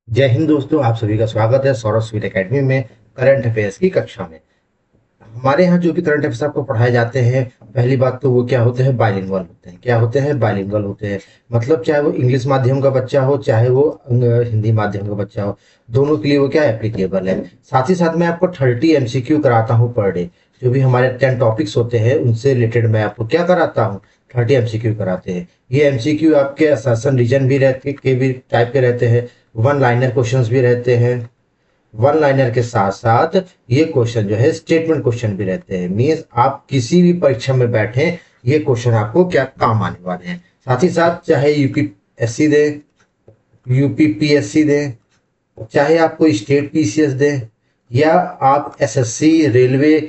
जय हिंद दोस्तों, आप सभी का स्वागत है सौरभ स्वीट एकेडमी में करंट अफेयर्स की कक्षा में। हमारे यहाँ जो भी करंट अफेयर्स आपको पढ़ाए जाते हैं, पहली बात तो वो क्या होते हैं, बाइलिंगुअल होते हैं। क्या होते हैं? बाइलिंगुअल होते हैं। मतलब चाहे वो इंग्लिश माध्यम का बच्चा हो, चाहे वो हिंदी माध्यम का बच्चा हो, दोनों के लिए वो क्या एप्लीकेबल है। साथ ही साथ मैं आपको 30 एमसीक्यू कराता हूँ पर डे। जो भी हमारे 10 टॉपिक्स होते हैं उनसे रिलेटेड मैं आपको क्या कराता हूँ, 30 एमसीक्यू कराते हैं। ये एमसीक्यू आपके असर्शन रीजन भी रहते के भी टाइप के रहते हैं, वन लाइनर क्वेश्चंस भी रहते हैं। वन लाइनर के साथ साथ ये क्वेश्चन जो है स्टेटमेंट क्वेश्चन भी रहते हैं। मीन्स आप किसी भी परीक्षा में बैठे, ये क्वेश्चन आपको क्या काम आने वाले हैं। साथ ही साथ चाहे यूपीएससी दे, यूपीपीएससी दे, चाहे आपको स्टेट पीसीएस दे, या आप एसएससी रेलवे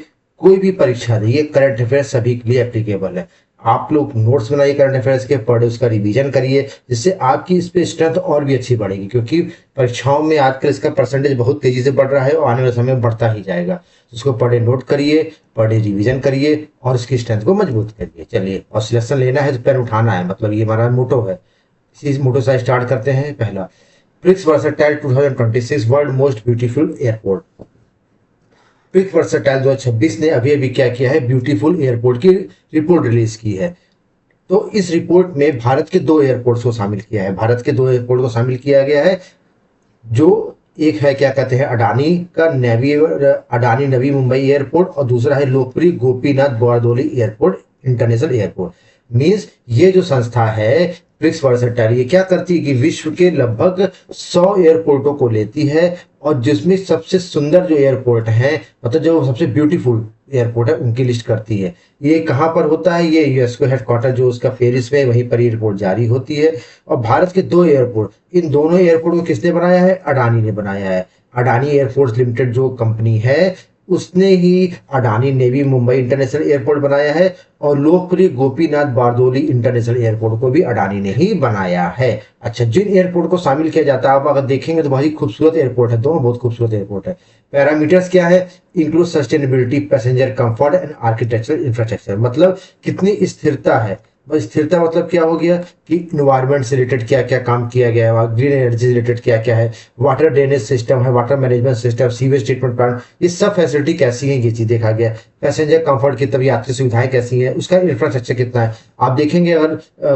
कोई भी परीक्षा दे, ये करंट अफेयर सभी के लिए एप्लीकेबल है। आप लोग नोट्स बनाइए करंट अफेयर्स के, पढ़े, उसका रिवीजन करिए, जिससे आपकी इस पे स्ट्रेंथ और भी अच्छी बढ़ेगी। क्योंकि परीक्षाओं में आजकल इसका परसेंटेज बहुत तेजी से बढ़ रहा है और आने वाले समय में बढ़ता ही जाएगा। तो उसको पढ़े, नोट करिए, पढ़े, रिवीजन करिए और इसकी स्ट्रेंथ को मजबूत करिए। चलिए, और सिलेक्शन लेना है तो पेन उठाना है, मतलब ये हमारा मोटो है। इसी मोटो से स्टार्ट करते हैं। पहला, prix versatile 2026 world most beautiful airport. Prix versatile 2026 ने अभी अभी क्या किया है, ब्यूटीफुल एयरपोर्ट की रिपोर्ट रिलीज की है। तो इस रिपोर्ट में भारत के दो एयरपोर्ट्स को शामिल किया है। भारत के दो एयरपोर्ट को शामिल किया गया है। जो एक है क्या कहते हैं, अडानी का अडानी नवी मुंबई एयरपोर्ट, और दूसरा है लोकप्रिय Gopinath Bordoloi airport international airport. Means ये जो संस्था है प्रिक्स वर्सटाइल, ये क्या करती है कि विश्व के लगभग 100 एयरपोर्टों को लेती है और जिसमें सबसे सुंदर जो एयरपोर्ट है, मतलब जो सबसे ब्यूटीफुल एयरपोर्ट है, उनकी लिस्ट करती है। ये कहाँ पर होता है? ये यूएसको हेडक्वार्टर जो उसका पेरिस में, वहीं पर ये रिपोर्ट जारी होती है। और भारत के दो एयरपोर्ट, इन दोनों एयरपोर्ट को किसने बनाया है? अडानी ने बनाया है। अडानी एयरपोर्ट्स लिमिटेड जो कंपनी है, उसने ही अडानी नेवी मुंबई इंटरनेशनल एयरपोर्ट बनाया है, और लोकप्रिय गोपीनाथ बारदोली इंटरनेशनल एयरपोर्ट को भी अडानी ने ही बनाया है। अच्छा, जिन एयरपोर्ट को शामिल किया जाता है, आप अगर देखेंगे तो बहुत ही खूबसूरत एयरपोर्ट है, दोनों बहुत खूबसूरत एयरपोर्ट है। पैरामीटर्स क्या है? Include sustainability, passenger comfort and architectural infrastructure. मतलब कितनी स्थिरता है। स्थिरता मतलब क्या हो गया कि इन्वायरमेंट से रिलेटेड क्या क्या काम किया गया है, ग्रीन एनर्जी से रिलेटेड क्या क्या है, वाटर ड्रेनेज सिस्टम है, water management system, sewage treatment plant, ये सब फैसिलिटी कैसी है, ये चीज देखा गया। पैसेंजर कंफर्ट की, तब यात्री सुविधाएं कैसी हैं, उसका इंफ्रास्ट्रक्चर कितना है। आप देखेंगे अगर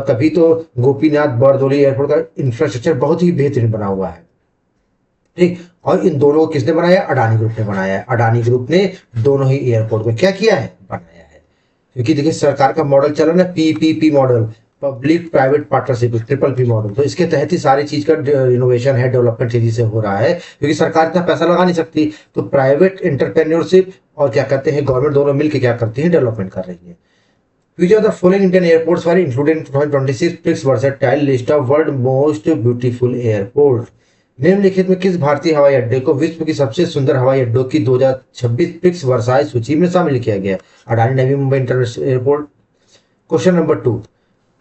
कभी, तो गोपीनाथ बरदोली एयरपोर्ट का इंफ्रास्ट्रक्चर बहुत ही बेहतरीन बना हुआ है। ठीक, और इन दोनों को किसने बनाया? अडानी ग्रुप ने बनाया है। अडानी ग्रुप ने दोनों ही एयरपोर्ट को क्या किया है? बनाया है। क्योंकि देखिए सरकार का मॉडल चला ना, PPP model, public private partnership, triple P model. तो इसके तहत ही सारी चीज का इनोवेशन है, डेवलपमेंट तेजी से हो रहा है। क्योंकि सरकार इतना पैसा लगा नहीं सकती, तो प्राइवेट एंटरप्रेन्योरशिप और क्या कहते हैं गवर्नमेंट, दोनों मिलकर क्या करती है, डेवलपमेंट कर रही है। Which of the following Indian airports were included in 2026 Prix Versatile list of world most beautiful airport? निम्नलिखित में किस भारतीय हवाई अड्डे को विश्व की सबसे सुंदर हवाई अड्डों की 2026 प्रिक्स वर्साई सूची में शामिल किया गया? Adani Navi Mumbai international airport. Question number 2,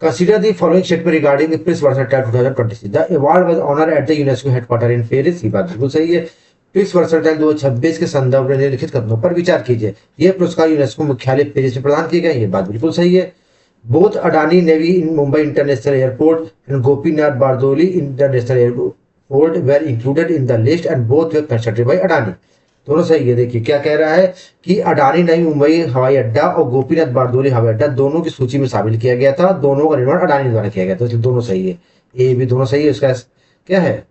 consider the following statement regarding the Prix Versatile 2026. The award was honored at the UNESCO headquarters in Paris. ये बात बिल्कुल सही है। प्रिक्स वर्सटाइल 2026 के संदर्भ में निम्नलिखित कथनों पर विचार कीजिए। यह पुरस्कार यूनेस्को मुख्यालय पेरिस में प्रदान किए गए। ये बात बिल्कुल सही है। Both Adani Navi in Mumbai international airport and Gopinath Bardoli international airport were included in the list and both were constructed by Adani. दोनों सही है। देखिए क्या कह रहा है कि अडानी नई मुंबई हवाई अड्डा और गोपीनाथ बारदोली हवाई अड्डा दोनों की सूची में शामिल किया गया था। दोनों का निर्माण अडानी द्वारा किया गया था, इसलिए दोनों सही है। ए भी दोनों सही है। उसका क्या है?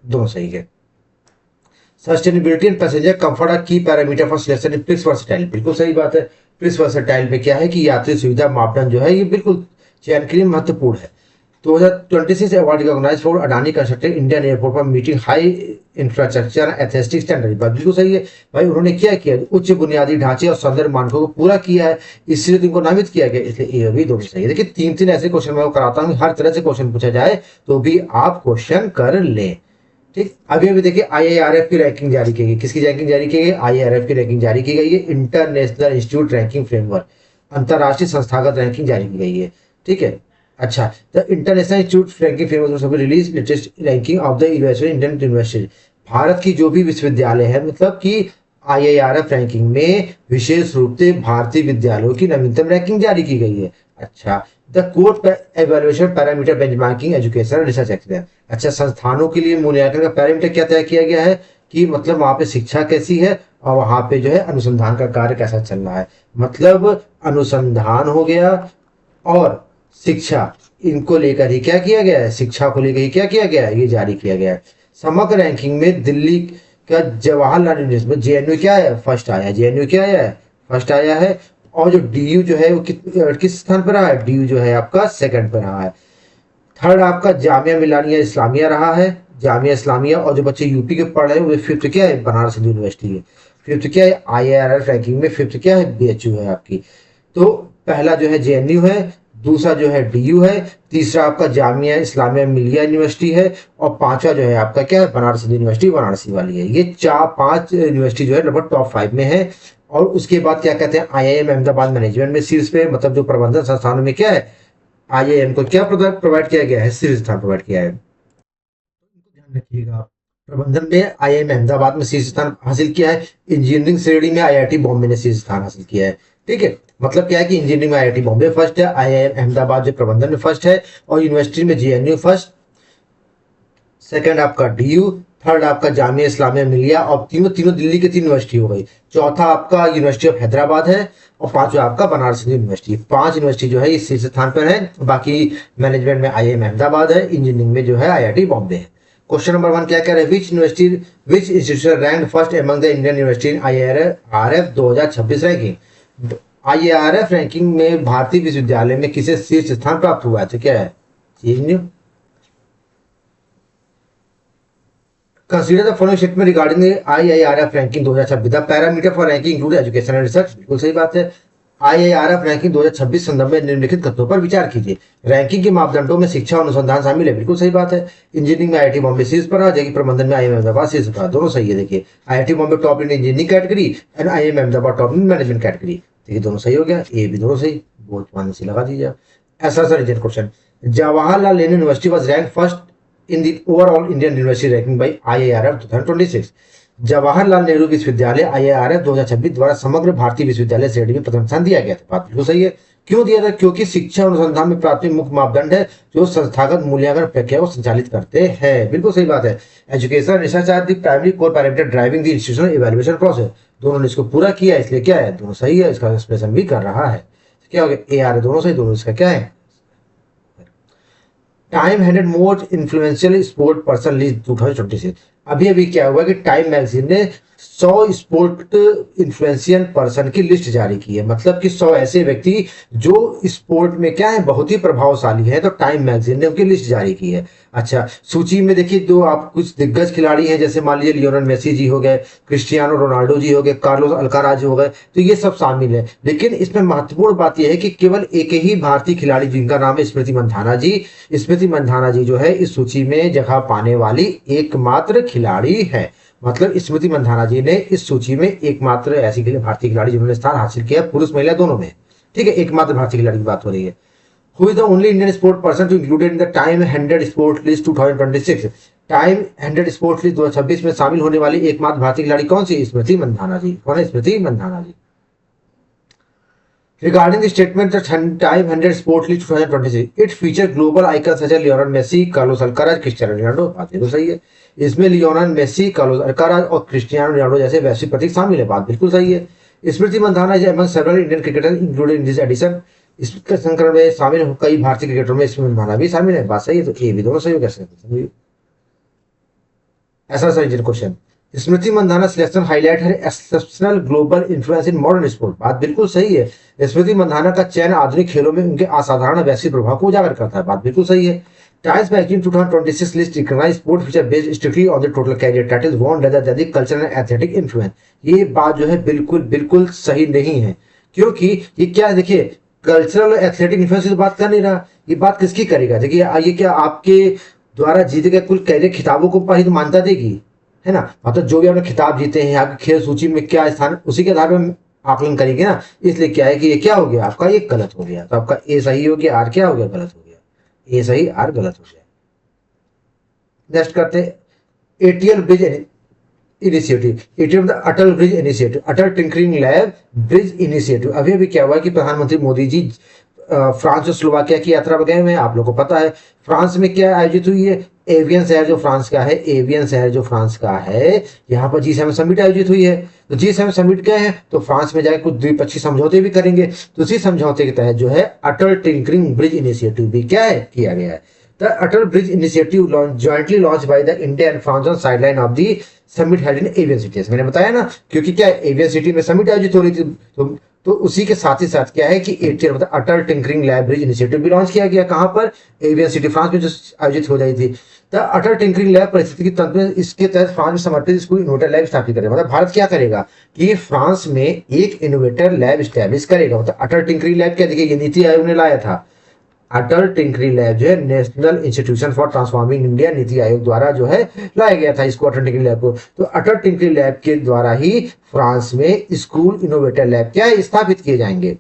दोनों सही है। Sustainability and passenger comfort are key parameter for selection in Prix Versailles. बिल्कुल सही बात है। प्रिक्स वर्सटाइल में क्या है कि यात्री सुविधा मापदंड जो है ये बिल्कुल चयन के लिए महत्वपूर्ण है। 2026 award recognise for Adani constructed Indian airport for meeting high infrastructure aesthetic standard. बात बिल्कुल सही है भाई। उन्होंने क्या किया? उच्च बुनियादी ढांचे और सौंदर्य मानकों को पूरा किया है, इसलिए तो इनको नामित किया गया। इसलिए ये भी दोनों सही है। देखिए तीन तीन ऐसे क्वेश्चन मैं कराता हूँ, हर तरह से क्वेश्चन पूछा जाए तो भी आप क्वेश्चन कर लें। ठीक, अभी अभी देखिए आईआईआरएफ की रैंकिंग जारी की गई। किसकी रैंकिंग जारी की गई? आईआईआरएफ की रैंकिंग जारी की गई है। इंटरनेशनल इंस्टीट्यूट रैंकिंग फ्रेमवर्क, अंतरराष्ट्रीय संस्थागत रैंकिंग जारी की गई है। ठीक है। अच्छा, the international institute ranking framework release latest ranking of the university Indian university. Bharat की जो भी विश्वविद्यालय है, मतलब कि IIRF रैंकिंग में विशेष रूप से भारतीय विद्यालयों की नवीनतम रैंकिंग जारी की गई है। अच्छा, the code evaluation parameter benchmarking education research experience. अच्छा, संस्थानों के लिए मूल्यांकन का पैरामीटर क्या तय किया गया है कि मतलब वहां पे शिक्षा कैसी है और वहां पे जो है अनुसंधान का कार्य कैसा चल रहा है। मतलब अनुसंधान हो गया और शिक्षा, इनको लेकर ही क्या किया गया है, शिक्षा को लेकर ही क्या किया गया है, ये जारी किया गया है। समग्र रैंकिंग में दिल्ली का जवाहरलाल यूनिवर्सिटी JNU क्या है, फर्स्ट आया है। JNU क्या आया है, फर्स्ट आया है। और जो DU जो है वो किस स्थान पर रहा है, DU जो है आपका सेकंड पर रहा है। थर्ड आपका जामिया मिलानिया इस्लामिया रहा है, जामिया इस्लामिया। और जो बच्चे यूपी के पढ़ रहे हैं वो फिफ्थ क्या है, बनारस हिंदू यूनिवर्सिटी है। फिफ्थ क्या है, IIRF रैंकिंग में फिफ्थ क्या है, BHU है आपकी। तो पहला जो है JNU है, दूसरा जो है DU है, तीसरा आपका जामिया इस्लामिया मिलिया यूनिवर्सिटी है, और पांचवा जो है आपका क्या है, बनारस हिंदू यूनिवर्सिटी वाराणसी वाली है। ये चार पांच यूनिवर्सिटी जो है लगभग टॉप 5 में है। और उसके बाद क्या कहते हैं, IIM अहमदाबाद मैनेजमेंट में शीर्ष पे, मतलब जो प्रबंधन संस्थानों में क्या है, IIM को क्या प्रोवाइड किया गया है, शीर्ष स्थान प्रोवाइड किया है। ध्यान रखिएगा, प्रबंधन में IIM अहमदाबाद में शीर्ष स्थान हासिल किया है। इंजीनियरिंग श्रेणी में IIT बॉम्बे ने शीर्ष स्थान हासिल किया है। ठीक है, मतलब क्या है कि इंजीनियरिंग में IIT बॉम्बे फर्स्ट है, IIM अहमदाबाद जो प्रबंधन में फर्स्ट है, और यूनिवर्सिटी में JNU फर्स्ट, सेकंड आपका DU, थर्ड आपका जामिया इस्लामिया मिलिया, और तीनों तीनों दिल्ली की 3 यूनिवर्सिटी हो गई। चौथा आपका यूनिवर्सिटी ऑफ हैदराबाद है, और पांचवा आपका बनारस हिंदू यूनिवर्सिटी। 5 यूनिवर्सिटी जो है इस शीर्ष स्थान पर है। बाकी मैनेजमेंट में IIM अहमदाबाद है, इंजीनियरिंग में जो है IIT बॉम्बे है। क्वेश्चन नंबर 1 क्या कह रहे हैं, विच institution rank first among the Indian university in IIRF 2026 ranking. IIRF ranking में भारतीय विश्वविद्यालय में किसे शीर्ष स्थान प्राप्त हुआ है, तो क्या है, JNU। Consider the following statement regarding IIRF ranking 2026। The parameter for ranking include education and research. बिल्कुल सही बात है। IIRF रैंकिंग 2026 संदर्भ में निम्नलिखित तथ्यों पर विचार कीजिए। रैंकिंग के मापदंडों में शिक्षा और अनुसंधान शामिल है। बिल्कुल सही बात है। इंजीनियरिंग में IIT बॉम्बे शीर्ष पर है, जबकि प्रबंधन में IIM अहमदाबाद शीर्ष पर है। दोनों सही है। देखिए, IIT Bombay top in engineering category and IIM Ahmedabad top in management category. देखिए, दोनों सही हो गया, ए भी दोनों सही। बहुत मान से लगा दीजिए। ऐसा sir question, Jawaharlal Nehru university was rank first in the overall Indian University ranking by IIRF 2026। Jawaharlal Nehru विश्वविद्यालय IIRF 2026 द्वारा समग्र भारतीय विश्वविद्यालय श्रेणी में प्रथम स्थान दिया गया था। बात बिल्कुल सही है। क्यों दिया था, क्योंकि शिक्षा अनुसंधान में प्राथमिक मुख्य मापदंड है जो संस्थागत मूल्यांकन प्रक्रिया को संचालित करते हैं। बिल्कुल सही बात है। Education research are the primary core parameter driving the institutional evaluation process. दोनों ने इसको पूरा किया, इसलिए क्या है, दोनों सही है। इसका एक्सप्रेशन भी कर रहा है। क्या हो गया, AR दोनों सही, दोनों इसका क्या है। Time handed most influential sport person list 2026। अभी अभी क्या हुआ कि टाइम मैगजीन ने 100 स्पोर्ट इन्फ्लुएंशियल पर्सन की लिस्ट जारी की है। मतलब कि 100 ऐसे व्यक्ति जो स्पोर्ट में क्या है, बहुत ही प्रभावशाली है। तो टाइम मैगजीन ने उनकी लिस्ट जारी की है। अच्छा, सूची में देखिए, जो आप कुछ दिग्गज खिलाड़ी हैं, जैसे मान लीजिए लियोनेल मेसी जी हो गए, क्रिस्टियानो रोनाल्डो जी हो गए, कार्लोस अल्काराज हो गए, तो ये सब शामिल है। लेकिन इसमें महत्वपूर्ण बात यह है कि केवल एक ही भारतीय खिलाड़ी जिनका नाम है स्मृति मंधाना जी। स्मृति मंधाना जी जो है इस सूची में जगह पाने वाली एकमात्र खिलाड़ी है। मतलब स्मृति मंधाना जी ने इस सूची में एकमात्र ऐसी भारतीय खिलाड़ी जिन्होंने स्थान हासिल किया, पुरुष महिला दोनों में। ठीक है, एकमात्र भारतीय खिलाड़ी की बात हो रही है। Who is the only Indian sport person to included in the Time 100 Sport List 2026? Time 100 sports list 2026 में शामिल होने वाली एकमात्र भारतीय खिलाड़ी कौन सी, स्मृति मंधाना जी। कौन है, स्मृति मंधाना जी। Regarding the statement that Time 100 Sport List 2026, it features global icons such as Lionel Messi, Carlos Alcaraz, Cristiano Ronaldo। बात तो सही है। इसमें लियोनेल मेसी, कार्लोस अल्काराज और क्रिस्टियानो रोनाल्डो जैसे वैश्विक प्रतीक शामिल है। बात बिल्कुल सही है। Smriti Mandhana is among several Indian cricketer included in this edition. इस संस्करण में शामिल कई भारतीय क्रिकेटरों में स्मृति मंधाना भी शामिल है। बात सही है। तो ए भी दोनों सही हो कैसे। ऐसा सही question, Smriti Mandhana selection highlight है exceptional global influence in modern sport. बात बिल्कुल सही है। स्मृति मंधाना का चयन आधुनिक खेलों में उनके असाधारण वैश्विक प्रभाव को उजागर करता है। बात बिल्कुल सही है। Times magazine 2026 list recognise sport feature based strictly on the total career titles won rather than the cultural and athletic influence. ये बात जो है बिल्कुल बिल्कुल सही नहीं है, क्योंकि ये क्या है, देखिए, कल्चरल एथलेटिक इन्फ्लुएंस की बात कर नहीं रहा। ये बात किसकी करेगा, देखिए, ये क्या आपके द्वारा जीते गए कुल कैरियर खिताबों को पर ही तो मान्यता देगी, है ना। मतलब जो भी आपने खिताब जीते हैं, आपके खेल सूची में क्या स्थान, उसी के आधार पर आकलन करेंगे ना। इसलिए क्या है कि ये क्या हो गया, आपका ये गलत हो गया। तो आपका ए सही हो गया, आर क्या हो गया, गलत हो गया। ए सही, आर गलत हो गया। नेक्स्ट करते ATL bridge initiative, ATM the Atal bridge initiative, Atal tinkering lab bridge initiative. अभी अभी क्या हुआ कि प्रधानमंत्री मोदी जी फ्रांस और स्लोवाकिया की यात्रा पर गए हुए हैं, आप लोगों को पता है। फ्रांस में क्या आयोजित हुई है, एवियन शहर जो फ्रांस का है, एवियन शहर जो फ्रांस का है, यहाँ पर G7 समिट आयोजित हुई है। तो G7 समिट गए हैं तो फ्रांस में जाकर कुछ द्विपक्षीय समझौते भी करेंगे। तो उसी समझौते के तहत जो है अटल टिंकरिंग ब्रिज इनिशिएटिव भी क्या है, किया गया है। The Atal bridge initiative jointly launch by the India and France on sideline of the summit held in Evian city. मैंने बताया ना, क्योंकि क्या एवियन सिटी में समिट आयोजित हो रही थी, तो उसी के साथ ही साथ क्या है कि एटीएल मतलब अटल टिंकरिंग लैब ब्रिज इनिशिएटिव भी लॉन्च किया गया। कहां पर, एवियन सिटी फ्रांस में जो आयोजित हो रही थी। द अटल टिंकरिंग लैब परिस्थिति तंत्र में इसके तहत फ्रांस में समर्पित स्कूल इनोवेटर लैब स्थापित करेगा। मतलब भारत क्या करेगा कि फ्रांस में एक इनोवेटर लैब स्टैब्लिश करेगा। मतलब अटल टिंकरिंग लैब क्या, देखिए ये नीति आयोग ने लाया था। अटल टिंकरिंग लैब जो है national institution for transforming India NITI Aayog द्वारा जो है लाया गया था इसको, अटल टिंकरिंग लैब को। तो अटल टिंकरिंग लैब के द्वारा ही फ्रांस में स्कूल इनोवेटर लैब क्या है, स्थापित किए जाएंगे।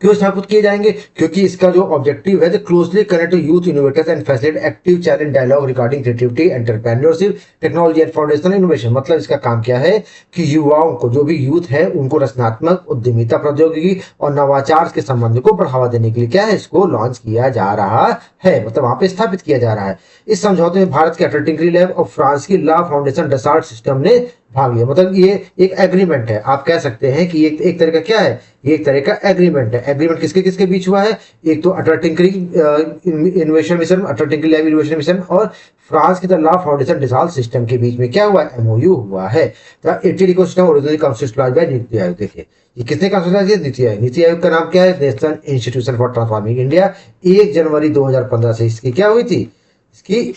क्यों स्थापित किए जाएंगे, क्योंकि इसका जो ऑब्जेक्टिव है, closely connect youth innovators and facilitate active challenge dialogue regarding creativity, entrepreneurship, technology and foundational innovation. मतलब इसका काम क्या है कि युवाओं को, जो भी यूथ है, उनको रचनात्मक उद्यमिता, प्रौद्योगिकी और नवाचार के संबंध को बढ़ावा देने के लिए क्या है, इसको लॉन्च किया जा रहा है। मतलब वहां पे स्थापित किया जा रहा है। इस समझौते में भारत के अटल टिंकरिंग लैब और फ्रांस की ला फाउंडेशन डसाल्ट सिस्टम ने भाग लिया। मतलब ये एक एग्रीमेंट है, आप कह सकते हैं कि एक तरह का क्या है, ये एक तरह का एग्रीमेंट है। एग्रीमेंट किसके किसके बीच हुआ है, एक तो अटल टिंकरिंग इनोवेशन मिशन, अटल टिंकरिंग लैब इनोवेशन मिशन और फ्रांस की ला फाउंडेशन डसाल्ट सिस्टम के बीच में क्या हुआ, एमओयू हुआ है। ATL ecosystem originally constituted by NITI Aayog. देखिए ये किसने कंस्टिट्यूट किया, नीति आयोग। नीति आयोग का नाम क्या है, national institution for transforming India. 1 जनवरी 2015 से इसकी क्या हुई थी, इसकी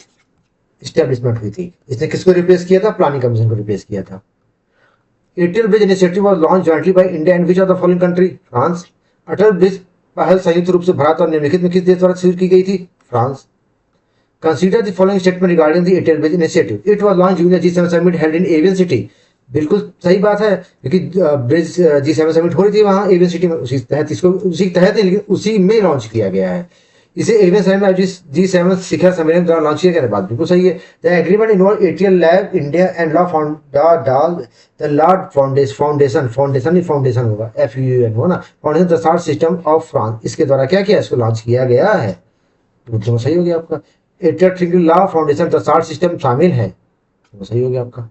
स्टैब्लिशमेंट हुई थी। इसने किसको रिप्लेस किया था, प्लानिंग कमीशन को रिप्लेस किया था। ATL bridge initiative was launch jointly by India and which of the following country, France. Atal bridge पहल संयुक्त रूप से भारत और निम्नलिखित में किस देश द्वारा शुरू की गई थी, France. Consider the following statement regarding the ATL bridge initiative, it was launch during the G7 summit held in Evian city. बिल्कुल सही बात है, क्योंकि ब्रिज G7 समिट हो रही थी वहां एवियन सिटी में, उसी तहत इसको, उसी तहत नहीं लेकिन उसी में लॉन्च किया गया है इसे। एवियन शहर में G7 शिखर सम्मेलन द्वारा लॉन्च किया गया। बात बिल्कुल सही है। The agreement involve ATL lab India and foundation होगा, FUN हो ना, foundation Dassault system of France, इसके द्वारा क्या किया, इसको लॉन्च किया गया है। तो सही हो गया आपका। ATL tinkering lab foundation Dassault system शामिल है, तो सही हो गया आपका।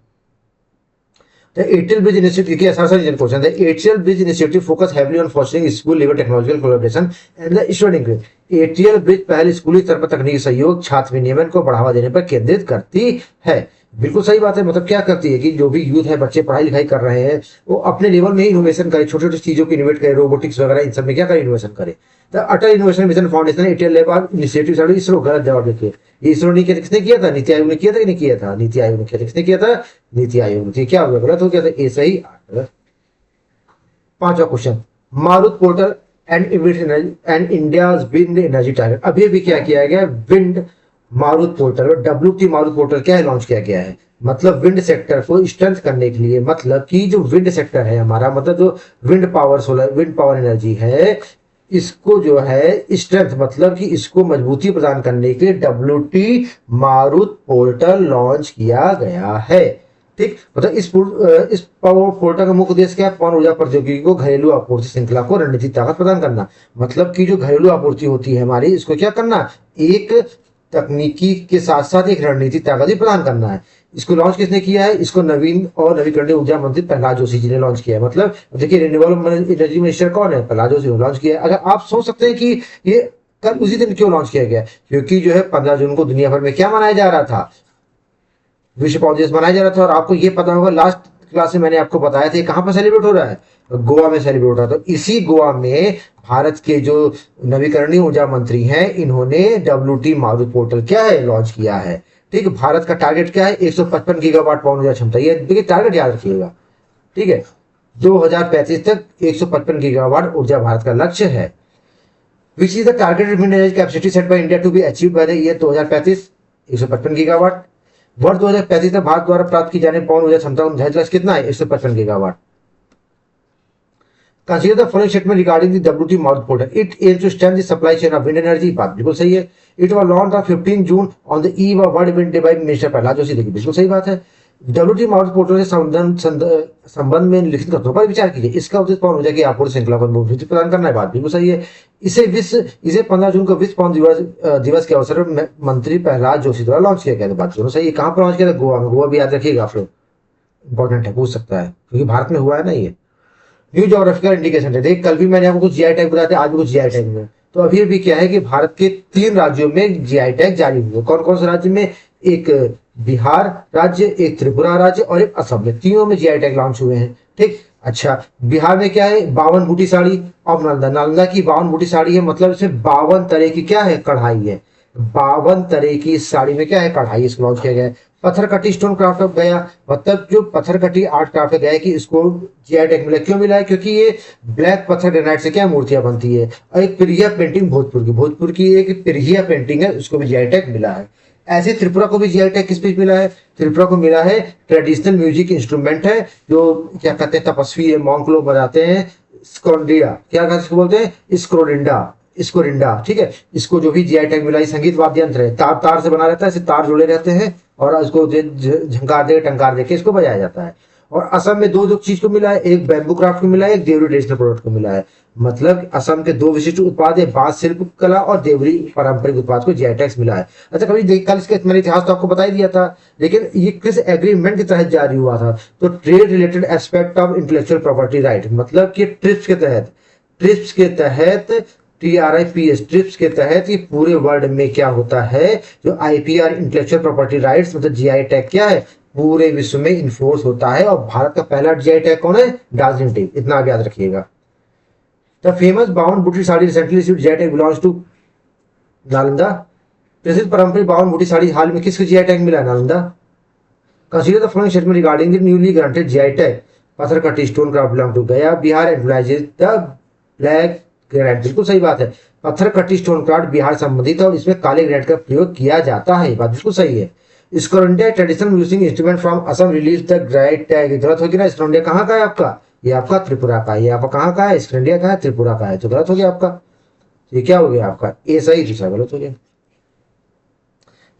The ATL Bridge Initiative के ऐसा क्वेश्चन है। ATL Bridge Initiative focus heavily on fostering school level technological collaboration and the student engagement. ATL Bridge पहले स्कूली स्तर पर तकनीकी सहयोग, छात्र विनियमन को बढ़ावा देने पर केंद्रित करती है। बिल्कुल सही बात है। मतलब क्या करती है कि जो भी यूथ है, बच्चे पढ़ाई लिखाई कर रहे हैं, वो अपने लेवल में ही इनोवेशन करे, छोटी छोटी चीजों को इनोवेट करे, रोबोटिक्स वगैरह इन सब में क्या करे, इनोवेशन करे। तो Atal innovation mission foundation ATL lab initiative, ISRO, गलत जवाब देखिए। ये इसरो नहीं किया, किसने किया था, नीति आयोग ने किया था कि नहीं किया था, नीति आयोग ने किया था। किसने किया था, नीति आयोग ने। क्या हो गया, गलत हो गया था, ए सही। 5वां question, Marut portal and India's wind energy target. अभी भी क्या किया गया, wind Marut portal, WT Marut portal क्या है, लॉन्च किया गया है। मतलब विंड सेक्टर को स्ट्रेंथ करने के लिए, मतलब कि जो विंड सेक्टर है हमारा, मतलब जो wind power, solar wind power energy है, इसको जो है स्ट्रेंथ, मतलब कि इसको मजबूती प्रदान करने के लिए WT मारुत पोर्टल लॉन्च किया गया है। ठीक, मतलब इस पावर पोर्टल का मुख्य उद्देश्य क्या है, पवन ऊर्जा प्रौद्योगिकी को घरेलू आपूर्ति श्रृंखला को रणनीतिक ताकत प्रदान करना। मतलब कि जो घरेलू आपूर्ति होती है हमारी, इसको क्या करना, एक तकनीकी के साथ साथ एक रणनीतिक ताकत भी प्रदान करना है। इसको लॉन्च किसने किया है, इसको नवीन और नवीकरणीय ऊर्जा मंत्री प्रहलाद जोशी जी ने लॉन्च किया है। मतलब देखिए रिन्यूएबल एनर्जी मिनिस्टर कौन है, प्रहलाद जोशी ने लॉन्च किया है। अगर आप सोच सकते हैं कि ये कल उसी दिन क्यों लॉन्च किया गया, क्योंकि जो है 15 जून को दुनिया भर में क्या मनाया जा रहा था, विश्व पवन दिवस मनाया जा रहा था। और आपको ये पता होगा, लास्ट क्लास में मैंने आपको बताया था कहां पर सेलिब्रेट हो रहा है, गोवा में सेलिब्रेट हो रहा था। तो इसी गोवा में भारत के जो नवीकरणीय ऊर्जा मंत्री हैं, इन्होंने WT मारुत पोर्टल क्या है, लॉन्च किया है। ठीक है, भारत का टारगेट क्या है, 155 गीगावाट पवन ऊर्जा क्षमता। ये देखिए टारगेट याद रखिएगा, ठीक है। 2035 तक 155 गीगावाट ऊर्जा भारत का लक्ष्य है। Which is the targeted wind energy capacity set by India to be achieved by the year 2035, 155 gigawatt. वर्ष 2035 तक भारत द्वारा प्राप्त की जाने पवन ऊर्जा क्षमता निर्धारित लक्ष्य कितना है, 155 gigawatt. Consider the following statement regarding the WT Marut portal. It aims to strengthen the supply chain of wind energy. बात बिल्कुल सही है। It was launched on 15 June on the eve of World Wind Day by Minister Prahlad Joshi. देखिए बिल्कुल सही बात है। WTO mount portal से संबंध में लिखित कथनों पर विचार कीजिए। इसका उद्देश्य पवन ऊर्जा की आपूर्ति श्रृंखला को मजबूती प्रदान करना है, बात बिल्कुल सही है। इसे 15 जून को विश्व पवन दिवस के अवसर पर मंत्री प्रहलाद जोशी द्वारा लॉन्च किया गया था, बात दोनों सही है। कहाँ पर लॉन्च किया था? गोवा में। गोवा भी याद रखिएगा आप लोग, इंपॉर्टेंट है, पूछ सकता है क्योंकि भारत में हुआ है ना ये। न्यू ज्योग्राफिकल इंडिकेशन है, देखिए कल भी मैंने आपको कुछ जीआई टैग बताया था, आज भी कुछ जीआई टैग में। तो अभी भी क्या है कि भारत के 3 राज्यों में जीआई टैग जारी हुए। कौन कौन से राज्य में? एक बिहार राज्य, एक त्रिपुरा राज्य और एक असम में, तीनों में जीआई टैग लॉन्च हुए हैं। ठीक, अच्छा बिहार में क्या है? 52 बूटी साड़ी। और नालंदा की 52 बूटी साड़ी है, मतलब इसमें 52 तरह की क्या है? कढ़ाई है। 52 तरह की साड़ी में क्या है? कढ़ाई। इसको लॉन्च किया गया है। पत्थर कटी स्टोन क्राफ्ट ऑफ गया, मतलब जो पत्थर कटी आर्ट क्राफ्ट है गया, कि इसको जीआई टैग मिला। क्यों मिला है? क्योंकि ये ब्लैक पत्थर ग्रेनाइट से क्या मूर्तियां बनती है। और एक पिरिया पेंटिंग भोजपुर की एक पिरिया पेंटिंग है, उसको भी जीआई टैग मिला है। ऐसे त्रिपुरा को भी जीआई टैग किस पे मिला है? त्रिपुरा को मिला है ट्रेडिशनल म्यूजिक इंस्ट्रूमेंट है, जो क्या कहते हैं, तपस्वी है, मॉन्क लोग बजाते हैं, स्कोंडिया, क्या कहते हैं इसको? बोलते हैं स्कोरिंडा। ठीक है, इसको जो भी जीआई टैग मिला है, संगीत वाद्य यंत्र है, तार से बना रहता है, इसे तार जुड़े रहते हैं और इसको झंकार दे टंकार दे के इसको बजाया जाता है। और असम में दो चीज को मिला है, एक बैम्बू क्राफ्ट को मिला है, एक देवरी ट्रेडिशनल प्रोडक्ट को मिला है। मतलब असम के 2 विशिष्ट उत्पाद है, बांस शिल्प कला और देवरी पारंपरिक उत्पाद को जीआई टैग मिला है। अच्छा कभी कल इसका मैंने इतिहास तो आपको बता ही दिया था, लेकिन ये किस एग्रीमेंट के तहत जारी हुआ था? तो trade related aspect of intellectual property right, मतलब कि ट्रिप्स के तहत ट्रिप्स के तहत ये पूरे वर्ल्ड में क्या होता है, जो आईपीआर इंटेलेक्चुअल प्रॉपर्टी राइट्स मतलब जीआई टैग क्या है, पूरे विश्व में इन्फोर्स होता है। और भारत का पहला जीआई टैग कौन है? दार्जिलिंग टी, इतना आप याद रखिएगा। The famous 52 Buti sari recently received GI tag belongs to Nalanda. प्रसिद्ध पारंपरिक 52 बूटी साड़ी हाल में किसको जीआई टैग मिला? Nalanda. Consider the following statement regarding the newly granted GI tag. पत्थर कटी स्टोन क्राफ्ट बिलोंग टू गया, बिहार एम्प्लॉइजेज द ब्लैक ग्रेनाइट, बिल्कुल सही बात है। पत्थर कटी स्टोन क्राफ्ट बिहार संबंधित है और इसमें काले ग्रेनाइट का प्रयोग किया जाता है, बात बिल्कुल सही है। स्कोरिंडिया traditional music instrument from Assam release the granite tag, गलत होगी ना। स्कोरिंडिया कहाँ का है आपका? ये आपका त्रिपुरा का है। ये आपका कहाँ का है? स्कोरिंडिया का है, त्रिपुरा का है, तो गलत हो गया आपका। ये क्या हो गया आपका? ए सही, दूसरा गलत हो गया।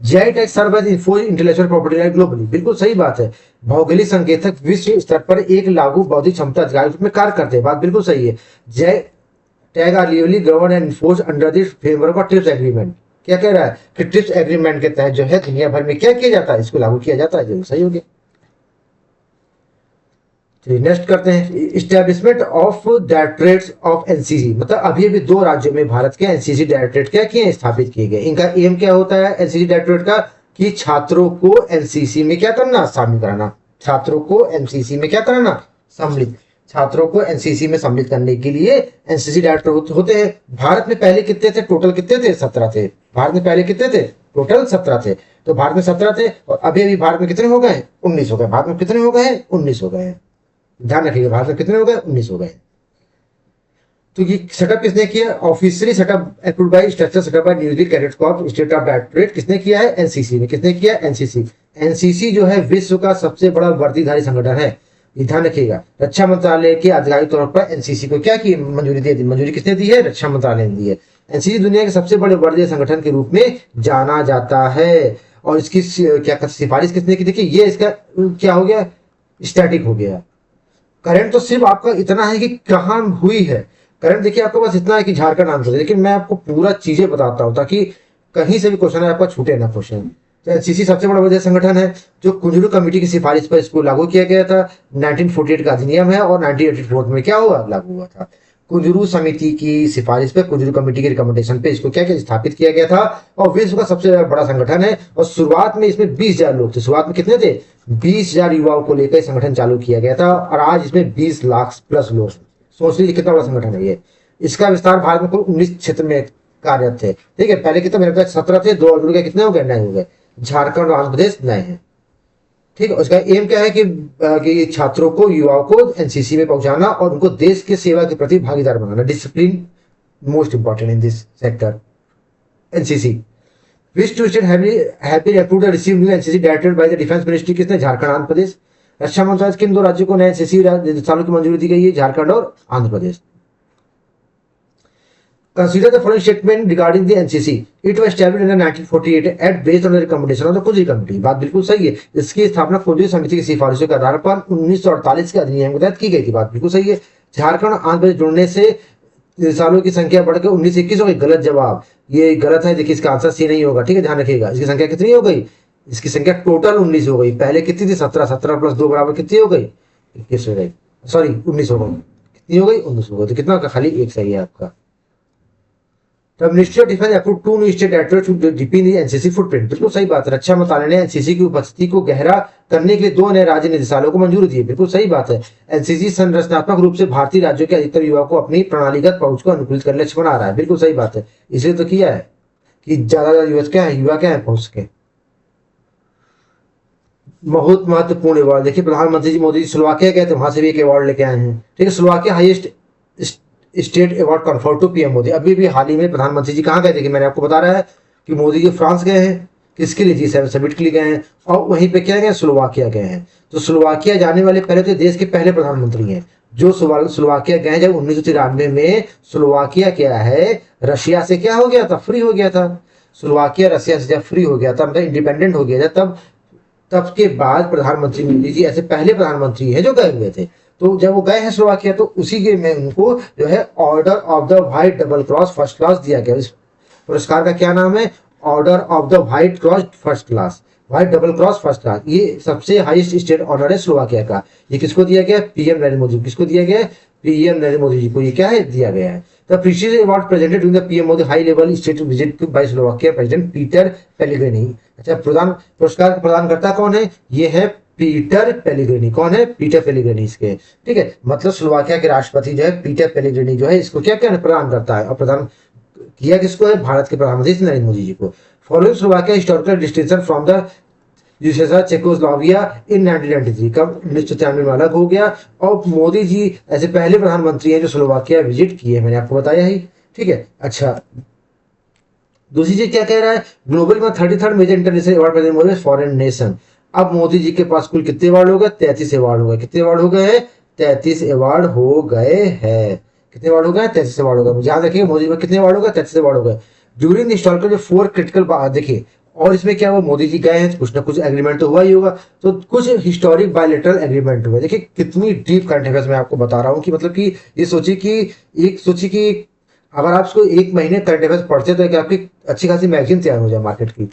GI tag serve as enforce intellectual property right globally, बिल्कुल सही बात है। भौगोलिक संकेतक विश्व स्तर पर एक लागू बौद्धिक क्षमता अधिकार में कार्य करते हैं, बात बिल्कुल सही है। GI tag are legally govern and enforce under the framework of TRIPS agreement. क्या कह रहा है कि ट्रिप्स एग्रीमेंट के तहत जो है दुनिया भर में क्या किया जाता है? इसको लागू किया जाता है, जो सही हो गया। नेक्स्ट करते हैं, establishment of directorates of NCC, मतलब अभी 2 राज्यों में भारत के एनसीसी डायरेक्टरेट क्या किए? स्थापित किए गए। इनका एम क्या होता है एनसीसी डायरेक्टरेट का? कि छात्रों को एनसीसी में क्या करना? शामिल कराना। छात्रों को एनसीसी में क्या कराना? सम्मिलित। छात्रों को एनसीसी में सम्मिलित करने के लिए एनसीसी डायरेक्टर होते हैं। भारत में पहले कितने थे? टोटल कितने थे? 17 थे। भारत में पहले कितने थे? टोटल 17 थे। तो भारत में 17 थे और अभी भारत में कितने हो गए? 19 हो गए। भारत में कितने हो गए? 19 हो गए। ध्यान रखिएगा, भारत में कितने हो गए? 19 हो गए। तो ये सेटअप किसने किया? Officially setup approved by structure setup by newly cadet corps state of directorate. किसने किया है? एनसीसी ने। किसने किया? एनसीसी। एनसीसी जो है विश्व का सबसे बड़ा वर्दीधारी संगठन है, ये ध्यान रखिएगा। रक्षा मंत्रालय के आधिकारिक तौर पर एनसीसी को क्या की मंजूरी दे दी? मंजूरी किसने दी है? रक्षा मंत्रालय ने दी है। एनसीसी दुनिया के सबसे बड़े वर्दीय संगठन के रूप में जाना जाता है। और इसकी क्या सिफारिश किसने की? देखिए ये इसका क्या हो गया? स्टैटिक हो गया। करंट तो सिर्फ आपका इतना है कि कहाँ हुई है। करंट देखिए आपको बस इतना है कि झारखंड आंसर है, लेकिन मैं आपको पूरा चीजें बताता हूँ ताकि कहीं से भी क्वेश्चन है आपका छूटे ना क्वेश्चन। तो एनसीसी सबसे बड़ा विदेश संगठन है जो कुंजरू कमेटी की सिफारिश पर इसको लागू किया गया था। 1948 का अधिनियम है और 1984 में क्या हुआ? लागू हुआ था। कुंजरू समिति की सिफारिश पे, कुंजरू कमेटी के रिकमेंडेशन पे इसको क्या क्या स्थापित किया गया था। और विश्व का सबसे बड़ा संगठन है। और शुरुआत में इसमें 20,000 लोग थे। शुरुआत में कितने थे? 20,000 युवाओं को लेकर संगठन चालू किया गया था और आज इसमें 20 लाख प्लस लोग। सोच लीजिए कितना बड़ा संगठन है ये। इसका विस्तार भारत में कुल 19 क्षेत्र में कार्यरत थे। ठीक है, पहले कितने? मेरे पास 17 थे, 2 जुड़ गए, कितने हो गए? 9 हो गए। झारखंड और आंध्र प्रदेश नए हैं। ठीक है, उसका एम क्या है कि छात्रों को, युवाओं को एनसीसी में पहुंचाना और उनको देश के सेवा के प्रति भागीदार बनाना। Discipline most important in this sector. NCC which two state have approved the receive new NCC directed by the defence ministry. किसने? झारखंड आंध्र प्रदेश। रक्षा मंत्रालय किन 2 राज्यों को नए एनसीसी चालू की मंजूरी दी गई है? झारखंड और Andhra Pradesh. Consider the following statement regarding the NCC. It was established in 1948 at based on the recommendation of the कुंजी कमेटी। बात बिल्कुल सही है। इसकी स्थापना कुंजी समिति की सिफारिशों के आधार पर 1948 के अधिनियम के तहत की गई थी। बात बिल्कुल सही है। झारखंड आंध्र प्रदेश जुड़ने से सालों की संख्या बढ़कर 1921 हो गई। गलत जवाब, ये गलत है। देखिए इसका आंसर सी नहीं होगा, ठीक है, ध्यान रखिएगा। इसकी संख्या कितनी हो गई? इसकी संख्या टोटल 19 हो गई। पहले कितनी थी? 17। 17 प्लस 2 बराबर कितनी हो गई? 21 हो गई। सॉरी 19 हो गई। कितनी हो गई? 19 हो गई। तो कितना होगा? खाली एक सही है आपका। तब ministry of defence approve 2 new state directorate to deepen the NCC footprint. बिल्कुल सही बात है। रक्षा मंत्रालय ने एनसीसी की उपस्थिति को गहरा करने के लिए 2 नए राज्य निदेशालयों को मंजूरी दी है। बिल्कुल सही बात है। एनसीसी संरचनात्मक रूप से भारतीय राज्यों के अधिकतर युवा को अपनी प्रणालीगत पहुंच को अनुकूलित करने लक्ष्य बना रहा है। बिल्कुल सही बात है। इसलिए तो किया है कि ज्यादा युवा क्या है पहुंच सके। बहुत महत्वपूर्ण अवार्ड देखिए, प्रधानमंत्री जी मोदी जी स्लोवाकिया गए थे, वहां से भी एक अवार्ड लेके आए हैं। ठीक है, Slovakia highest state award conferred to PM Modi. अभी भी हाल ही में प्रधानमंत्री जी कहाँ गए थे कि मैंने आपको बता रहा है कि मोदी जी फ्रांस गए हैं। किसके लिए? जी7 समिट के लिए गए हैं। और वहीं पे क्या गए? स्लोवाकिया गए हैं। तो स्लोवाकिया जाने वाले पहले तो देश के पहले प्रधानमंत्री हैं जो स्लोवाकिया गए। जब 1993 में स्लोवाकिया क्या है, रशिया से क्या हो गया था? फ्री हो गया था। स्लोवाकिया रशिया से जब फ्री हो गया था, मतलब इंडिपेंडेंट हो गया था, तब के बाद प्रधानमंत्री मोदी जी ऐसे पहले प्रधानमंत्री हैं जो गए हुए थे। तो जब वो गए हैं स्लोवाकिया, तो उसी के में उनको जो है order of the white double cross first class दिया गया। इस पुरस्कार का क्या नाम है? Order of the white cross first class, white double cross first class. ये सबसे हाईएस्ट स्टेट ऑर्डर है स्लोवाकिया का। ये किसको दिया गया? पीएम नरेंद्र मोदी। किसको दिया गया? पीएम नरेंद्र मोदी जी को ये क्या है? दिया गया है। The prestigious award presented during the PM Modi high level state visit by Slovakia President Peter Pellegrini। अच्छा, पुरस्कार प्रदान करता कौन है? ये है पीटर पेलेग्रिनी। कौन है? पीटर पेलेग्रिनी इसके। ठीक है, मतलब स्लोवाकिया के राष्ट्रपति जो है पीटर पेलेग्रिनी जो है इसको क्या क्या प्रदान करता है, और प्रदान किया किसको है? भारत के प्रधानमंत्री नरेंद्र मोदी जी को। Following Slovakia historical distinction from the Czechoslovakia in 1993। कब? 1993 में अलग हो गया। और मोदी जी ऐसे पहले प्रधानमंत्री हैं जो स्लोवाकिया विजिट किए, मैंने आपको बताया ही। ठीक है, अच्छा दूसरी चीज क्या कह रहा है? ग्लोबल में 33rd major international award present Modi foreign nation. अब मोदी जी के पास कुल कितने अवार्ड हो गए? 33 अवार्ड हो गए। कितने अवार्ड हो गए हैं? 33 अवार्ड हो गए हैं। कितने अवार्ड हो गए? 33 अवार्ड हो गए। ध्यान रखिएगा, मोदी जी में कितने अवार्ड हो गए? 33 अवार्ड हो गए। ड्यूरिंग हिस्टोरिकल जो 4 क्रिटिकल, देखिए और इसमें क्या हुआ? मोदी जी गए हैं, कुछ ना कुछ एग्रीमेंट तो हुआ ही होगा। तो कुछ हिस्टोरिक बायलैटरल एग्रीमेंट हुए। देखिए कितनी डीप करंट अफेयर्स मैं आपको बता रहा हूँ कि मतलब कि ये सोचिए कि अगर आप इसको 1 महीने करंट अफेयर्स पढ़ते तो कि आपकी अच्छी खासी मैगजीन तैयार हो जाए मार्केट की।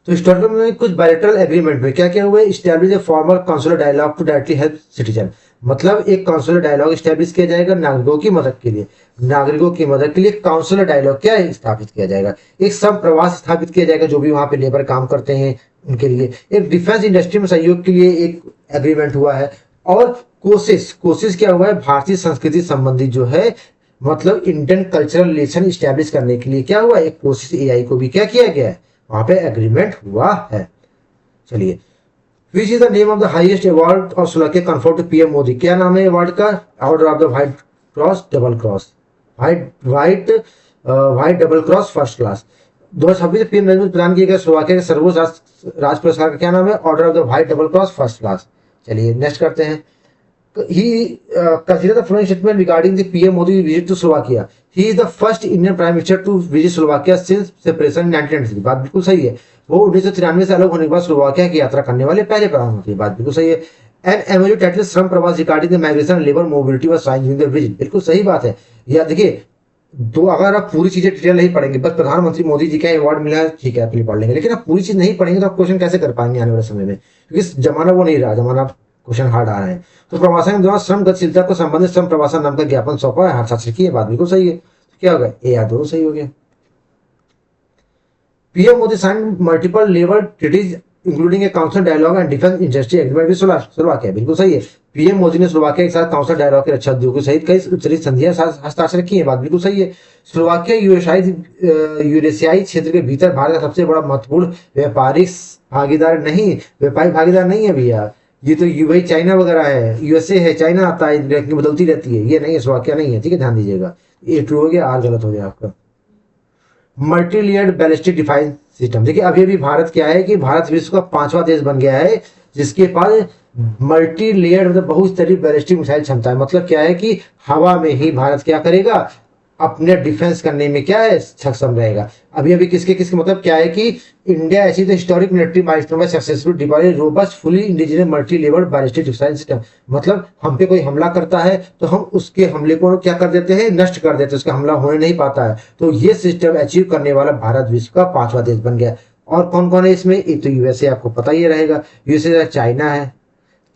तो हिस्टोरिकल में कुछ बायलैटरल एग्रीमेंट में क्या क्या हुए? Establish a formal consular dialogue to directly help citizen. मतलब एक काउंसुलर डायलॉग स्टैब्लिश किया जाएगा नागरिकों की मदद के लिए। नागरिकों की मदद के लिए काउंसुलर डायलॉग क्या है? स्थापित किया जाएगा। एक संप्रवास स्थापित किया जाएगा, जो भी वहां पे लेबर काम करते हैं उनके लिए। एक डिफेंस इंडस्ट्री में सहयोग के लिए एक एग्रीमेंट हुआ है। और कोशिश क्या हुआ है? भारतीय संस्कृति संबंधी जो है मतलब इंडियन कल्चरल रिलेशन स्टैब्लिश करने के लिए क्या हुआ? एक कोशिश एआई को भी क्या किया गया है? वहां पे एग्रीमेंट हुआ है। चलिए, which is the name of the highest award of Slovakia conferred to PM Modi. क्या नाम है अवार्ड का? Order of the white cross double cross, white double cross first class. 2026 PM Narendra Modi प्रदान किया गया स्लोवाकिया के सर्वोच्च राज पुरस्कार का क्या नाम है? Order of the white double cross first class. चलिए नेक्स्ट करते हैं। He considered the following statement regarding the PM Modi visit to Slovakia. He is the first Indian Prime Minister to visit Slovakia since separation in 1993। बात बिल्कुल सही है। वो 1993 से अलग होने के बाद स्लोवाकिया की यात्रा करने वाले पहले प्रधानमंत्री। बात बिल्कुल सही है। An MOU titled Shram Pravas regarding the migration and labour mobility was sign during the visit. बिल्कुल सही बात है। या देखिए, तो अगर आप पूरी चीजें डिटेल नहीं पढ़ेंगे, बस प्रधानमंत्री मोदी जी का अवार्ड मिला है ठीक है आप पढ़ लेंगे, लेकिन आप पूरी चीज नहीं पढ़ेंगे तो आप क्वेश्चन कैसे कर पाएंगे आने वाले समय में? क्योंकि जमाना वो नहीं रहा, जमाना क्वेश्चन हार्ड आ रहे हैं। तो प्रवासन के दौरान श्रम गतिशीलता को संबंधित श्रम प्रवासन नाम का ज्ञापन सौंपा है, हस्ताक्षर किए। बात बिल्कुल सही है। तो क्या होगा? ए या दोनों सही हो गया। PM Modi sign multiple labour treaties including a council dialogue and defence industry agreement with Slovakia. बिल्कुल सही है। पीएम मोदी ने स्लोवाकिया के साथ काउंसिल डायलॉग के रक्षा उद्योगों सहित कई उच्चरित संधियां हस्ताक्षर किए। बात बिल्कुल सही है। स्लोवाकिया यूरेशियाई क्षेत्र के भीतर भारत का सबसे बड़ा महत्वपूर्ण व्यापारिक भागीदार नहीं है भैया। ये तो वही चाइना वगैरह है, यूएसए है, चाइना आता है, रैंकिंग बदलती रहती है। ये नहीं है, स्लोवाकिया नहीं है। ठीक है, ध्यान दीजिएगा। ए ट्रू हो गया, आर गलत हो गया आपका। Multi layered ballistic defence system. देखिए अभी भारत क्या है कि भारत विश्व का 5वां देश बन गया है जिसके पास मल्टी लेयर्ड मतलब बहुस्तरीय बैलिस्टिक मिसाइल क्षमता है। मतलब क्या है कि हवा में ही भारत क्या करेगा? अपने डिफेंस करने में क्या है सक्षम रहेगा। अभी अभी किसके किसके मतलब क्या है कि India achieves the historic military milestone by successful deploy robust fully indigenous multi level ballistic missile system. मतलब हम पे कोई हमला करता है तो हम उसके हमले को क्या कर देते हैं, नष्ट कर देते हैं, उसका हमला होने नहीं पाता है। तो ये सिस्टम अचीव करने वाला भारत विश्व का 5वां देश बन गया। और कौन कौन है इसमें, एक तो यूएसए, आपको पता ही रहेगा, यूएसए चाइना है,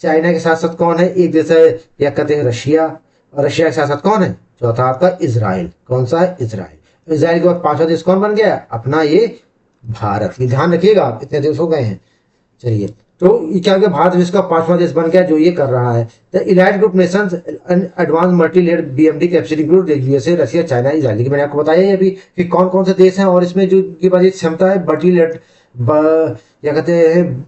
चाइना के साथ साथ कौन है, एक देश है क्या कहते हैं रशिया, और रशिया के साथ साथ कौन है, चौथा आपका इजराइल। कौन सा है, इजराइल। इजराइल के बाद 5वां देश कौन बन गया, अपना ये भारत। ये ध्यान रखिएगा आप, इतने देश हो गए हैं। चलिए, तो ये क्या हो गया, भारत विश्व का 5वां देश बन गया जो ये कर रहा है। The elite group Nations advance multi layer BMD capacity include USA, Russia, China, Israel. लेकिन मैंने आपको बताया अभी कि कौन कौन से देश हैं, और इसमें जो की बात क्षमता है मल्टी लेयर क्या कहते हैं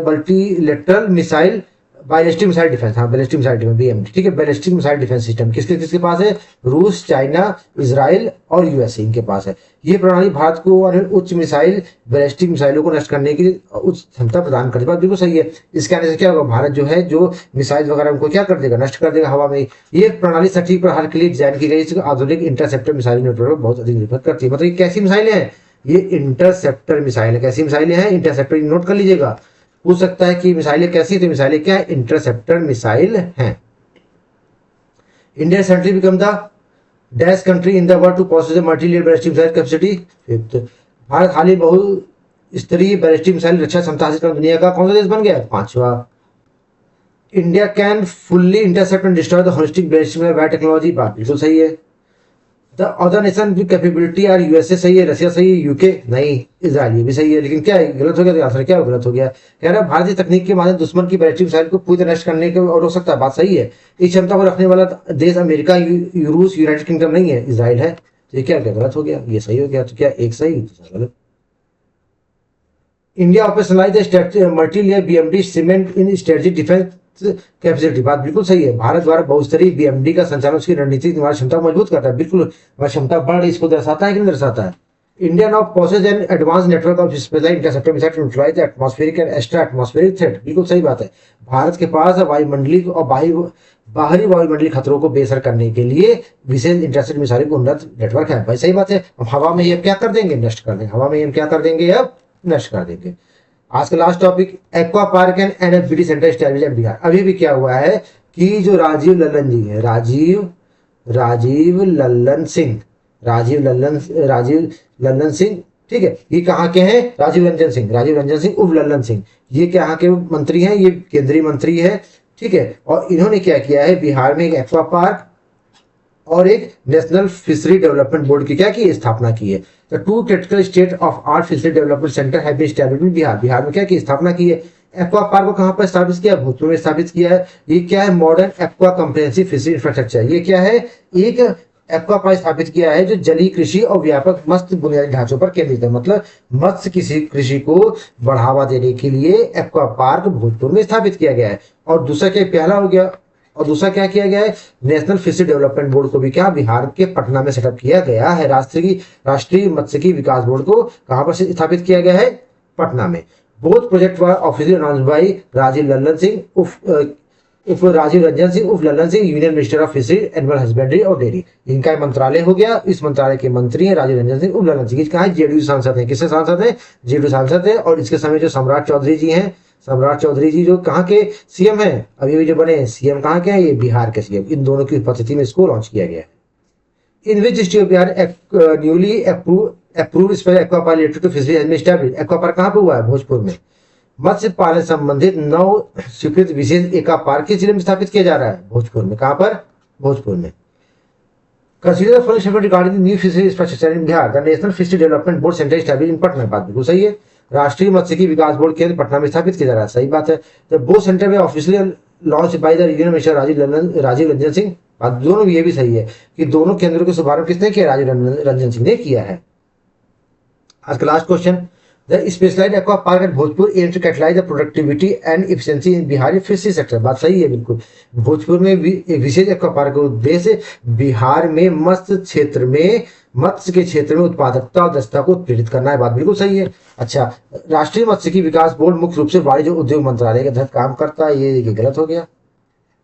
multilateral missile ballistic missile defence, हाँ बैलिस्टिक मिसाइल डिफेंस बीएमडी, ठीक है। बैलिस्टिक मिसाइल डिफेंस सिस्टम किसके किसके पास है, रूस, चाइना, इजराइल और यूएसए, इनके पास है। ये प्रणाली भारत को उच्च मिसाइल बैलिस्टिक मिसाइलों को नष्ट करने की उच्च क्षमता प्रदान करती है। बात बिल्कुल सही है। इसके आने से क्या होगा, भारत जो है जो मिसाइल वगैरह उनको क्या कर देगा, नष्ट कर देगा हवा में। ये प्रणाली सटीक प्रहार के लिए डिजाइन की गई, इसको आधुनिक इंटरसेप्टर मिसाइल नेटवर्क पर बहुत अधिक निर्भर करती है। मतलब ये कैसी मिसाइलें हैं, ये इंटरसेप्टर मिसाइल है। कैसी मिसाइलें हैं, इंटरसेप्टर, नोट कर लीजिएगा। पूछ सकता है कि मिसाइलें कैसी, तो मिसाइलें क्या है, इंटरसेप्टर मिसाइल हैं। India sentry become the dash country in the world to possess multi layer ballistic missile capacity. Fifth, Bharat हाल ही बहुस्तरीय बैलिस्टिक मिसाइल रक्षा क्षमता हासिल कर दुनिया का कौन सा देश बन गया, 5वां। India can fully intercept and destroy the holistic ballistic missile technology. बात बिल्कुल सही है। द अदर नेशन की कैपेबिलिटी आर यूएसए सही है, रशिया सही है, यूके नहीं, इजराइल ये भी सही है। लेकिन क्या है, गलत हो गया, तो आंसर क्या गलत हो गया। कह रहा है भारतीय तकनीक के माध्यम दुश्मन की बैलिस्टिक मिसाइल को पूरी तरह नष्ट करने को और हो सकता है। बात सही है। इस क्षमता को रखने वाला देश अमेरिका, रूस, यूनाइटेड किंगडम नहीं है, इजराइल है। तो ये क्या गलत हो गया, ये सही हो गया। तो क्या एक सही, दूसरा गलत। India operationalise multi layer BMD cement in strategic defence capacity. बात बिल्कुल सही है। भारत द्वारा बहुस्तरीय बीएमडी का संचालन उसकी रणनीतिक निर्माण क्षमता मजबूत करता है। बिल्कुल, हमारी क्षमता बढ़ रही, इसको दर्शाता है कि नहीं दर्शाता है। India now possess an advance network of specialised interceptor missile to neutralise the atmospheric and extra atmospheric threat. बिल्कुल सही बात है। भारत के पास वायुमंडलीय और बाहरी वायुमंडलीय खतरों को बेअसर करने के लिए विशेष इंटरसेप्टर मिसाइल को उन्नत नेटवर्क है। भाई सही बात है। हम हवा में ये क्या कर देंगे, नष्ट कर देंगे। हवा में हम क्या कर देंगे, अब नष्ट कर देंगे। आज का last topic, aqua park and NFBD centre establish at Bihar. अभी भी क्या हुआ है कि जो राजीव लल्लन जी है, राजीव लल्लन सिंह, ठीक है, ये कहाँ के हैं, राजीव रंजन सिंह उर्फ लल्लन सिंह। ये क्या यहाँ के मंत्री हैं, ये केंद्रीय मंत्री है, ठीक है। और इन्होंने क्या किया है, बिहार में एक एक्वा पार्क और एक नेशनल फिशरी डेवलपमेंट बोर्ड की क्या की स्थापना की है। तो two critical state of art fishery development centre have been established in Bihar. Bihar में क्या की स्थापना की है। एक्वा पार्क को कहाँ पर स्थापित किया, भोजपुर में स्थापित किया है। ये क्या है, modern aqua comprehensive fishery infrastructure. ये क्या है, एक एक्वा पार्क स्थापित किया है जो जलीय कृषि और व्यापक मत्स्य बुनियादी ढांचों पर केंद्रित है। मतलब मत्स्य कृषि को बढ़ावा देने के लिए एक्वा पार्क भोजपुर में स्थापित किया गया है। और दूसरा क्या, पहला हो गया, और दूसरा क्या किया गया है, नेशनल फिशरी डेवलपमेंट बोर्ड को भी क्या बिहार के पटना में सेटअप किया गया है। राष्ट्रीय मत्स्यिकी विकास बोर्ड को कहां पर स्थापित किया गया है, पटना में। Both project were officially announced by Rajiv Ranjan Singh उर्फ Lallan Singh, union minister of fishery, animal husbandry और डेयरी। इनका मंत्रालय हो गया। इस मंत्रालय के मंत्री हैं राजीव रंजन सिंह उर्फ लल्लन सिंह। कहा है, जेडीयू सांसद है। किससे सांसद है, जेडीयू सांसद है। और इसके समय जो सम्राट चौधरी जी जो कहाँ के सीएम हैं, अभी जो बने सीएम कहाँ के हैं, ये बिहार के सीएम। इन दोनों की उपस्थिति में इसको लॉन्च किया गया है। In which district of Bihar newly approved special aqua park related to fishery has been established. Aqua park कहाँ पे हुआ है, भोजपुर में। मत्स्य पालन संबंधित 9 स्वीकृत विशेष एक्वा पार्क किस जिले में स्थापित किया जा रहा है, भोजपुर में। कहाँ पर, भोजपुर में। Consider following statement regarding new fishery infrastructure in Bihar. The national fishery development board centre established in Patna. बात बिल्कुल सही है। राष्ट्रीय मत्स्यिकी विकास बोर्ड केंद्र पटना में स्थापित किया जा रहा है। सही बात है। द बोथ सेंटर में officially launch by the union minister Rajiv Ranjan Singh. बात दोनों ये भी सही है कि दोनों केंद्रों के शुभारंभ किसने किया, राजीव रंजन सिंह ने किया है। आज का last question, the specialised aqua park at Bhojpur aims to catalyse the productivity and efficiency in Bihari fishery sector. बात सही है बिल्कुल। भोजपुर में एक विशेष एक्वा पार्क का उद्देश्य बिहार में मत्स्य के क्षेत्र में उत्पादकता और दक्षता को उत्प्रेरित करना है। बात बिल्कुल सही है। अच्छा, राष्ट्रीय मत्स्यिकी विकास बोर्ड मुख्य रूप से वाणिज्य उद्योग मंत्रालय के तहत काम करता है। ये गलत हो गया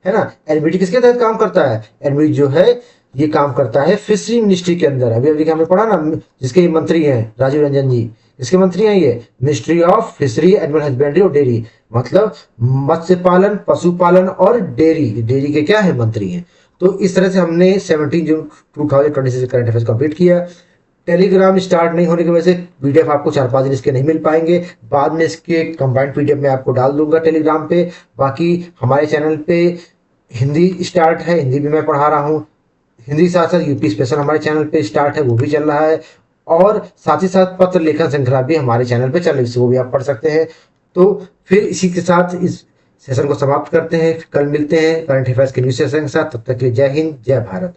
है ना। एनबीटी किसके तहत काम करता है, एनबीटी जो है ये काम करता है फिशरी मिनिस्ट्री के अंदर। अभी अभी हमने पढ़ा ना, जिसके मंत्री हैं राजीव रंजन जी, इसके मंत्री हैं ये ministry of fishery, animal husbandry और डेयरी, मतलब मत्स्य पालन, पशुपालन और डेयरी, डेयरी के क्या है मंत्री हैं। तो इस तरह से हमने 17 जून 2026 से करंट अफेयर्स कंप्लीट किया। टेलीग्राम स्टार्ट नहीं होने की वजह से पीडीएफ आपको 4-5 दिन इसके नहीं मिल पाएंगे, बाद में इसके कंबाइंड पीडीएफ में आपको डाल दूंगा टेलीग्राम पे। बाकी हमारे चैनल पे हिंदी स्टार्ट है, हिंदी भी मैं पढ़ा रहा हूँ, हिंदी के साथ साथ यूपी स्पेशल हमारे चैनल पे स्टार्ट है, वो भी चल रहा है, और साथ ही साथ पत्र लेखन श्रृंखला भी हमारे चैनल पे चल रही है, वो भी आप पढ़ सकते हैं। तो फिर इसी के साथ इस सेशन को समाप्त करते हैं, कल मिलते हैं करंट अफेयर्स के न्यू सेशन के साथ। तब तक के लिए जय हिंद, जय भारत।